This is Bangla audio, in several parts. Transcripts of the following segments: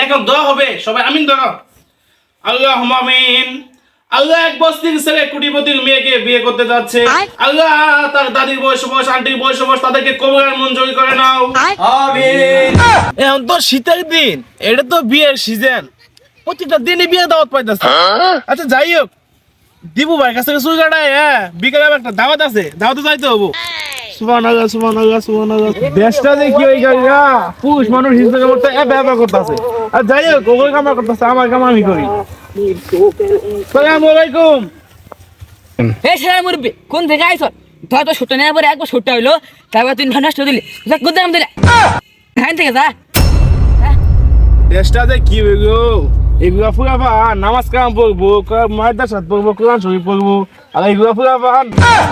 এখন দোয়া হবে, সবাই আমিন ধরো। আল্লাহুম্মা আমিন। আল্লাহ এক বস্তির ছেলে কোটিপতির মেয়েকে বিয়ে করতে যাচ্ছে। আল্লাহ তার দাদির বয়স বয়স, আন্টির বয়স বয়স, তাদেরকে কবুলের মঞ্জুরি করে নাও। আমিন। এখন তো শীতের দিন, এটা তো বিয়ের সিজন, প্রত্যেকটা দিনই বিয়ে দাওয়াত পাইতেছে। আচ্ছা যাই হোক, দিবু ভাই কাছ থেকে চুল কাটায়, বিকেলে আবার একটা দাওয়াত আছে, দাওয়াতে যাইতে হবো। সুবহানাল্লাহ সুবহানাল্লাহ সুবহানাল্লাহ। দেশটা যে কি হয়ে গেল, পুরুষ মানুষ হিসেবে করতে ব্যাপার করতেছে। আর যাই হোক, ওই কামা করতেছে, আমার কাম আমি করি। আসসালামু আলাইকুম। এই সেরা মুরব্বি কোন থেকে আইছ? ধর তো ছুটে নেওয়ার পরে একবার ছুটতে হইলো, তারপর তুই নষ্ট দিলি, কোন দাম দিলে খাইন থেকে যা। দেশটা যে কি হয়ে গেল, এগুলা ফুরাবা নামাজ কাম পড়বো, মাদ্রাসাত পড়বো, কোরআন শরীফ পড়বো, আর এগুলা ফুরাবা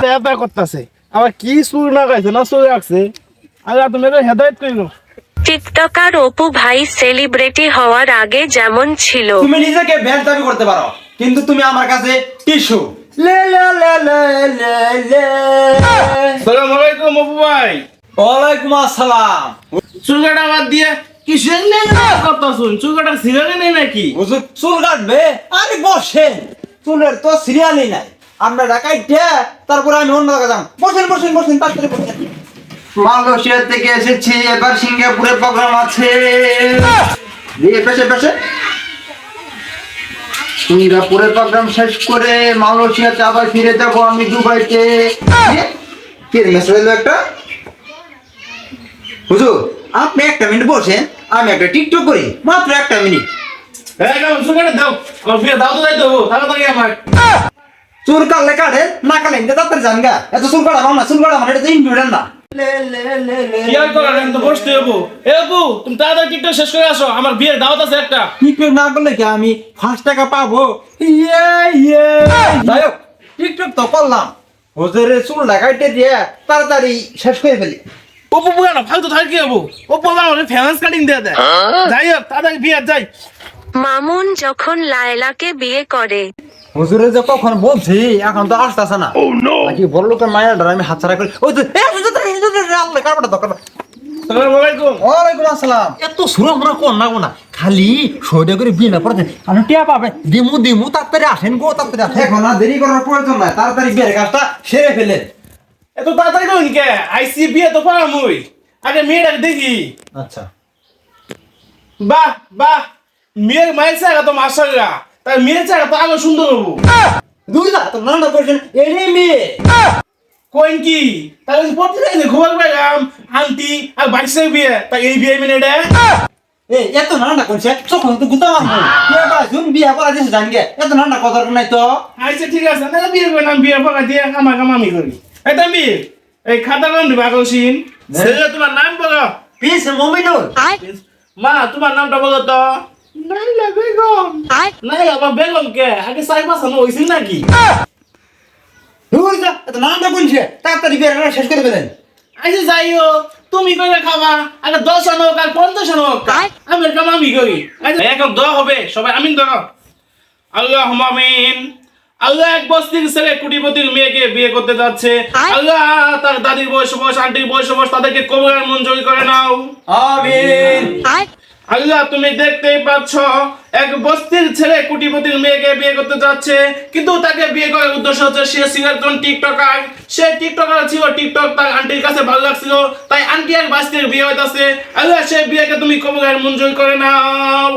ব্যাপার করতেছে। আবার কি সুর না গাইছে না সুর রাখছে, আল্লাহ তুমি হেদায়েত করিল। টিকটকার অপু ভাই সেলিব্রিটি হওয়ার আগে যেমন ছিল। তুমি নিজেকে ব্যান্ড দাবি করতে পারো, কিন্তু তুমি আমার কাছে টিস্যু। লে লে লে লে লে লে। আসসালামু আলাইকুম অপু ভাই। ওয়ালাইকুম আসসালাম। চুল কাটা বাদ দিয়ে কিসের নেই কথা শুন, চুল কাটা সিরিয়ালে নেই নাকি? হুজুর চুল কাটবে? আরে বসেন, চুলের তো সিরিয়ালই নাই। আমরা ঢাকায় তারপরে আমি অন্য জায়গায় যাম। বসেন বসেন বসেন, তাড়াতাড়ি বসেন। মালয়েশিয়া থেকে এসেছি, এবার সিঙ্গাপুরে প্রোগ্রাম আছে। দিয়ে পেশে পেশে সিঙ্গাপুরে প্রোগ্রাম শেষ করে মালয়েশিয়াতে আবার ফিরে যাব আমি দুবাইতে। কি মেসেজ হলো একটা? হুজুর আপনি একটা মিনিট বসেন, আমি একটা টিকটক করি, মাত্র একটা মিনিট। চুল কাটা দাও, আমার বিয়ে দাও তো যাইতে হবো, তাড়াতাড়ি আমার। চুল কাটলে কাটে, না কাটলে এমনি তাড়াতাড়ি যান গা। এত চুল কাটা না, চুল কাটা মানে এটা তো ইম্পর্টেন্ট না। কি আর করার, এখন তো বসতে হবো। এ অপু, তুমি তাড়াতাড়ি টিকটক শেষ করে আসো, আমার বিয়ের দাওয়াত আছে একটা। টিকটক না করলে কি আমি 5 টাকা পাবো? ইয়ে ইয়ে। যাই হোক, টিকটক তো করলাম, হুজুরের চুল লাগাইতে দিয়ে তাড়াতাড়ি শেষ করে ফেলি। অপু বুয়া না ফালতু থাকি হবো, অপু আমার ফ্যান্স কাটিং দিয়ে দেয়। যাই হোক, তাড়াতাড়ি বিয়ে যাই। মামুন যখন লায়লাকে বিয়ে করে। হুজুরে যে কখন বলছি, এখন তো আসতেছে না। নাকি বড় লোকের মায়ের দ্বারা আমি হাতছাড়া করি। ওই তো আল্লাহ কারবাটা দরকার। আসসালামু আলাইকুম। ওয়ালাইকুম আসসালাম। এত সুরা আমরা কোন না কোনা খালি সইটা করে বিয়ে না পড়ে আমি টিয়া পাবে দিমু দিমু তাড়াতাড়ি আসেন গো, তাড়াতাড়ি আসেন। এখন আর দেরি করার প্রয়োজন নাই, তাড়াতাড়ি বিয়ের কাজটা সেরে ফেলেন। এত তাড়াতাড়ি করুন কে? আইসি বিয়ে তো পারামই, আগে মেয়েটাকে দেখি। আচ্ছা বাহ বাহ, মেয়ের মায়ের চাকা তো মাশাআল্লাহ, তাই মেয়ের চাকা তো আরো সুন্দর হবো। দুইটা তো নানা করছেন এরে মেয়ে কোন কি তাহলে প্রতিদিন খবর পাইলাম আন্টি আর বাইশের বিয়ে, তাই এই বিয়ে মেনে দেয়। এই এত নানা করছে তখন তো গুতা মারবো। বিয়ে বা জুন বিয়ে করা দিছে জানগে, এত নানা কথা নাই তো। আচ্ছা ঠিক আছে, না বিয়ে করে নাম বিয়ে পাকা দিয়ে আমার কাম আমি করি। এই তুমি এই খাতা নাম দিবা কৌশিন, ছেলে তোমার নাম বলো। পিস মুমিনুল। মা তোমার নামটা বলো তো। নাইলা বেগম। নাইলা বা বেগম কে আগে সাই মাস আমি হইছিল নাকি? দুইটা এত নানা করছে, তাড়াতাড়ি বিয়ের কাজ শেষ করে ফেলেন। আচ্ছা যাইও, তুমি কইলে খাবা, আগে 10 আনো আর 50 আনো, আমি কাম আমি করি। আচ্ছা এখন দোয়া হবে, সবাই আমিন ধরো। আল্লাহুম্মা আমিন। আল্লাহ এক বস্তির ছেলে কোটিপতির মেয়েকে বিয়ে করতে যাচ্ছে। আল্লাহ তার দাদির বয়স বয়স, আন্টির বয়স বয়স, তাদেরকে কবুলের মঞ্জুরি করে নাও। আমিন। আল্লাহ তুমি দেখতেই পাচ্ছ, এক বস্তির ছেলে কোটিপতির মেয়েকে বিয়ে করতে যাচ্ছে, কিন্তু তাকে বিয়ে করার উদ্দেশ্য হচ্ছে সে ছিল একজন টিকটকার। সে টিকটকার ছিল, টিকটক তার আন্টির কাছে ভালো লাগছিল, তাই আন্টি আর বাস্তির বিয়ে হইতাছে। আল্লাহ সেই বিয়েকে তুমি কবুলের মঞ্জুর করে নাও।